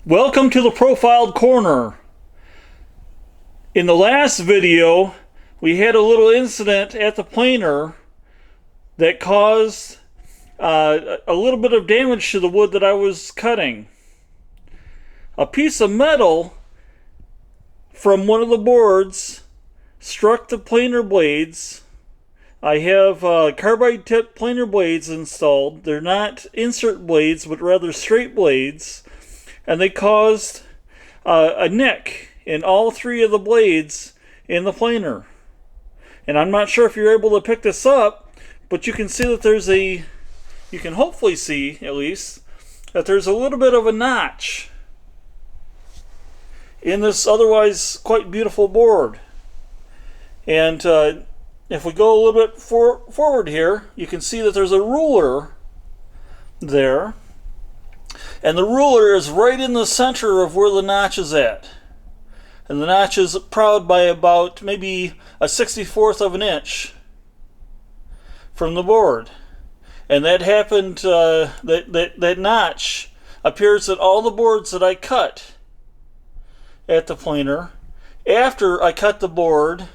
Welcome to the Profiled Corner. In the last video, we had a little incident at the planer that caused a little bit of damage to the wood that I was cutting. A piece of metal from one of the boards struck the planer blades. I have carbide tip planer blades installed. They're not insert blades, but rather straight blades. And they caused a nick in all three of the blades in the planer. And I'm not sure if you're able to pick this up, but you can see that there's you can hopefully see, at least, that there's a little bit of a notch in this otherwise quite beautiful board. And if we go a little bit forward here, you can see that there's a ruler there. And the ruler is right in the center of where the notch is at. And the notch is proud by about maybe a 64th of an inch from the board. And that happened, that notch appears at all the boards that I cut at the planer after I cut the board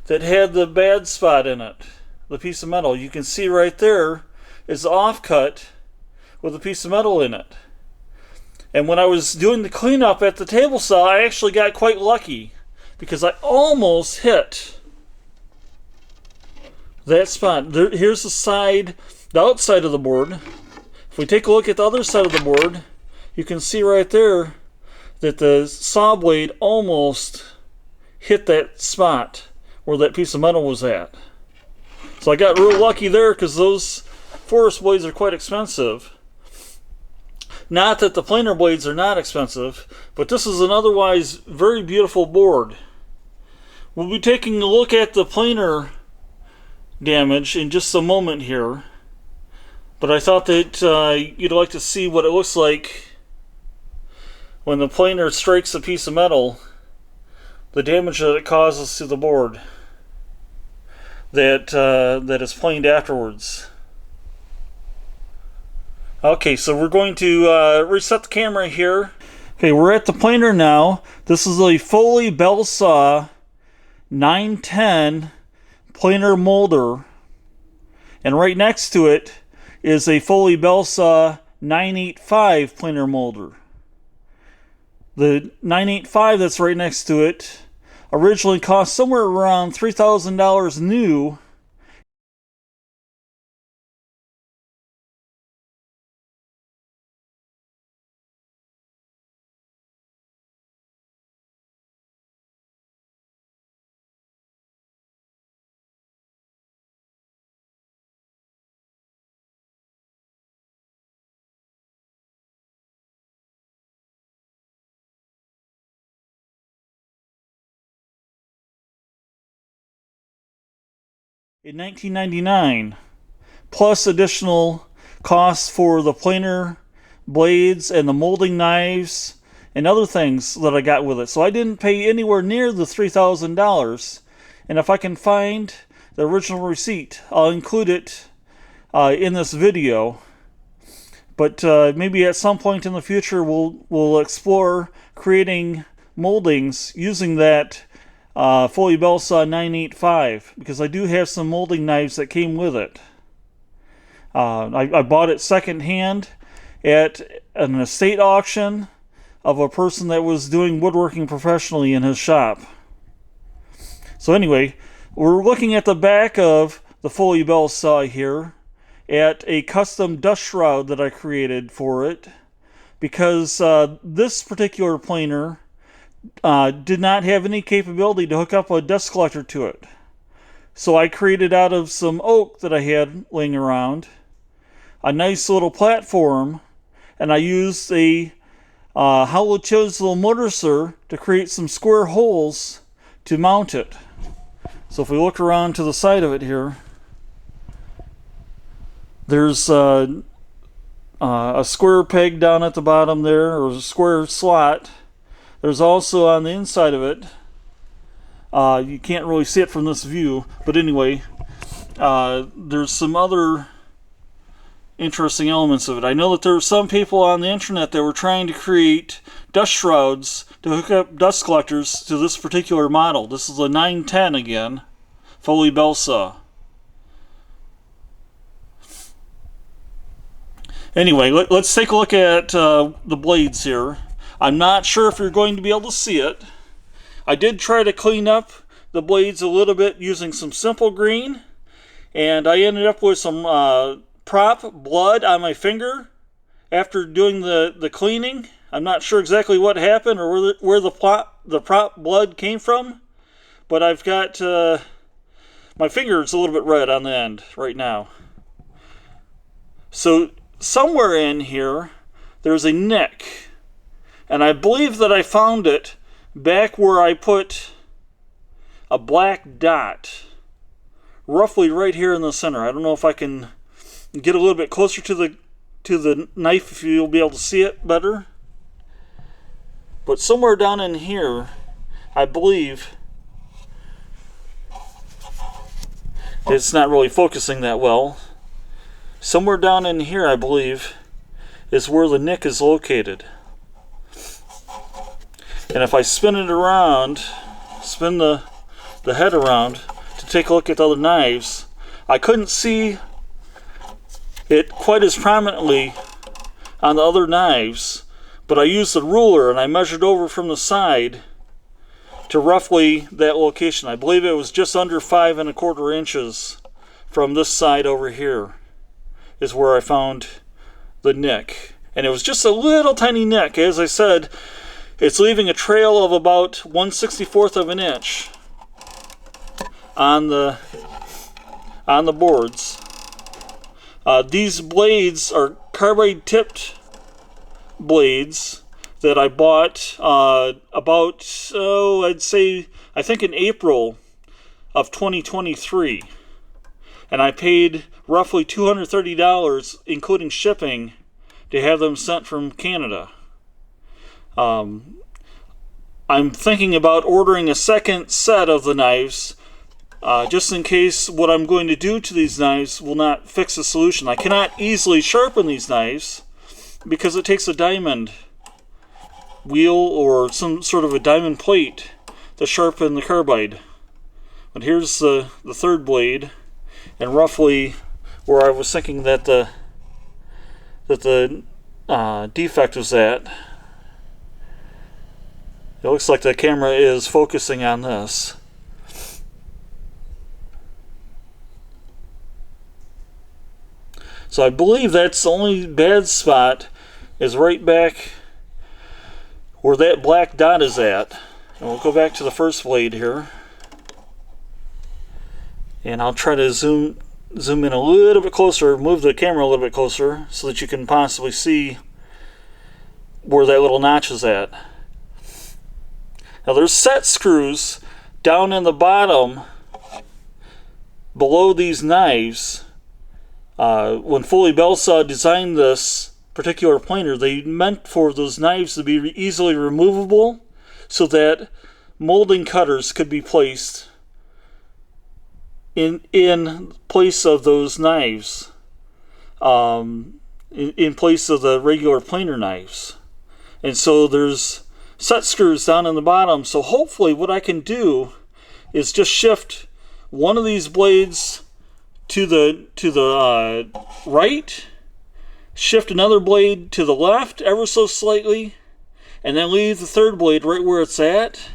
that had the bad spot in it, the piece of metal. You can see right there is the offcut with a piece of metal in it. And when I was doing the cleanup at the table saw, I actually got quite lucky because I almost hit that spot. Here's the outside of the board. If we take a look at the other side of the board, you can see right there that the saw blade almost hit that spot where that piece of metal was at. So I got real lucky there because those forest blades are quite expensive. Not that the planer blades are not expensive, but this is an otherwise very beautiful board. We'll be taking a look at the planer damage in just a moment here, but I thought that you'd like to see what it looks like when the planer strikes a piece of metal, the damage that it causes to the board that is planed afterwards. Okay, so we're going to reset the camera here. Okay, we're at the planer now. This is a Foley Belsaw 910 planer molder. And right next to it is a Foley Belsaw 985 planer molder. The 985 that's right next to it originally cost somewhere around $3,000 new. In 1999, plus additional costs for the planer blades and the molding knives and other things that I got with it. So I didn't pay anywhere near the $3,000. And if I can find the original receipt, I'll include it in this video. But maybe at some point in the future we'll explore creating moldings using that Foley Belsaw 985, because I do have some molding knives that came with it. I bought it secondhand at an estate auction of a person that was doing woodworking professionally in his shop. So anyway, we're looking at the back of the Foley Belsaw here at a custom dust shroud that I created for it, because this particular planer did not have any capability to hook up a dust collector to it. So I created out of some oak that I had laying around a nice little platform, and I used a hollow chisel mortiser to create some square holes to mount it. So if we look around to the side of it here, there's a square peg down at the bottom there, or a square slot. There's also on the inside of it, you can't really see it from this view, but anyway, there's some other interesting elements of it. I know that there were some people on the internet that were trying to create dust shrouds to hook up dust collectors to this particular model. This is a 910 again, Foley Belsaw. Anyway, let's take a look at the blades here. I'm not sure if you're going to be able to see it. I did try to clean up the blades a little bit using some simple green, and I ended up with some prop blood on my finger after doing the cleaning. I'm not sure exactly what happened or where the prop blood came from, but I've got my finger is a little bit red on the end right now. So somewhere in here there's a nick, and I believe that I found it back where I put a black dot, roughly right here in the center. I don't know if I can get a little bit closer to the knife if you'll be able to see it better. But somewhere down in here, I believe, it's not really focusing that well. Somewhere down in here, I believe, is where the nick is located. And if I spin it around, spin the head around to take a look at the other knives, I couldn't see it quite as prominently on the other knives, but I used the ruler and I measured over from the side to roughly that location. I believe it was just under 5 1/4 inches from this side over here is where I found the nick. And it was just a little tiny nick. As I said, it's leaving a trail of about 1/64 of an inch on the boards. These blades are carbide tipped blades that I bought about, I'd say, I think in April of 2023. And I paid roughly $230, including shipping, to have them sent from Canada. I'm thinking about ordering a second set of the knives, just in case what I'm going to do to these knives will not fix the solution. I cannot easily sharpen these knives because it takes a diamond wheel or some sort of a diamond plate to sharpen the carbide. But here's the third blade, and roughly where I was thinking that the defect was at. It looks like the camera is focusing on this. So I believe that's the only bad spot is right back where that black dot is at. And we'll go back to the first blade here. And I'll try to zoom in a little bit closer, move the camera a little bit closer so that you can possibly see where that little notch is at. Now there's set screws down in the bottom below these knives. When Foley Belsaw designed this particular planer, they meant for those knives to be easily removable so that molding cutters could be placed in place of those knives, in place of the regular planer knives. And so there's set screws down in the bottom, so hopefully what I can do is just shift one of these blades to the right, shift another blade to the left ever so slightly, and then leave the third blade right where it's at.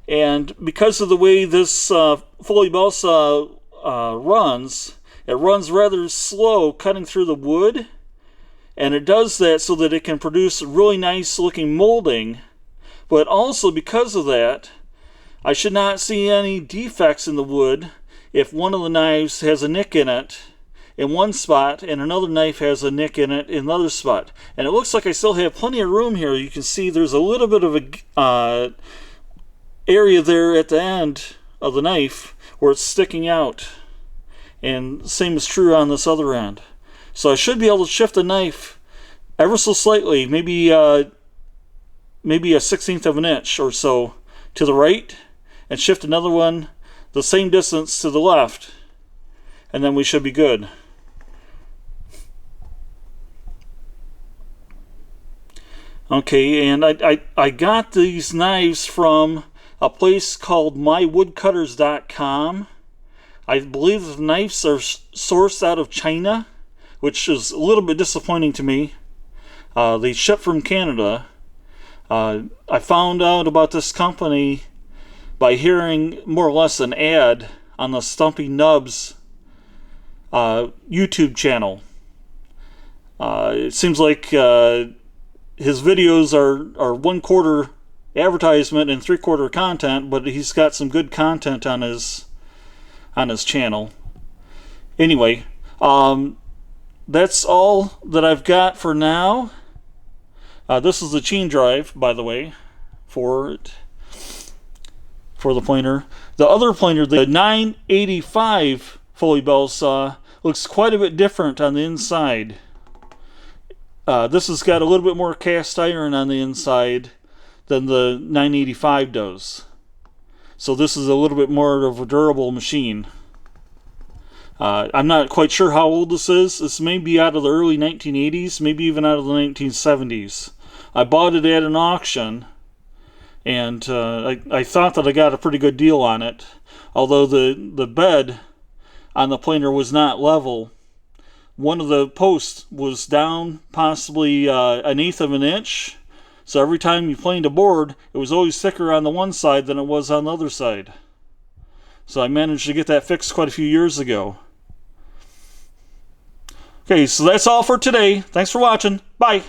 And because of the way this Foley Belsaw runs, it runs rather slow cutting through the wood, and it does that so that it can produce really nice looking molding. But also because of that, I should not see any defects in the wood if one of the knives has a nick in it in one spot and another knife has a nick in it in another spot. And it looks like I still have plenty of room here. You can see there's a little bit of a area there at the end of the knife where it's sticking out. And same is true on this other end. So I should be able to shift the knife ever so slightly, maybe a 1/16 of an inch or so to the right, and shift another one the same distance to the left, and then we should be good. Okay, and I got these knives from a place called mywoodcutters.com. I believe the knives are sourced out of China, which is a little bit disappointing to me. They ship from Canada. I found out about this company by hearing more or less an ad on the Stumpy Nubs YouTube channel. It seems like his videos are 1/4 advertisement and 3/4 content, but he's got some good content on his channel. Anyway, that's all that I've got for now. This is the chain drive, by the way, for the planer. The other planer, the 985 Foley Belsaw, looks quite a bit different on the inside. This has got a little bit more cast iron on the inside than the 985 does. So this is a little bit more of a durable machine. I'm not quite sure how old this is. This may be out of the early 1980s, maybe even out of the 1970s. I bought it at an auction, and I thought that I got a pretty good deal on it. Although the bed on the planer was not level. One of the posts was down possibly 1/8 of an inch. So every time you planed a board, it was always thicker on the one side than it was on the other side. So I managed to get that fixed quite a few years ago. Okay, so that's all for today. Thanks for watching. Bye.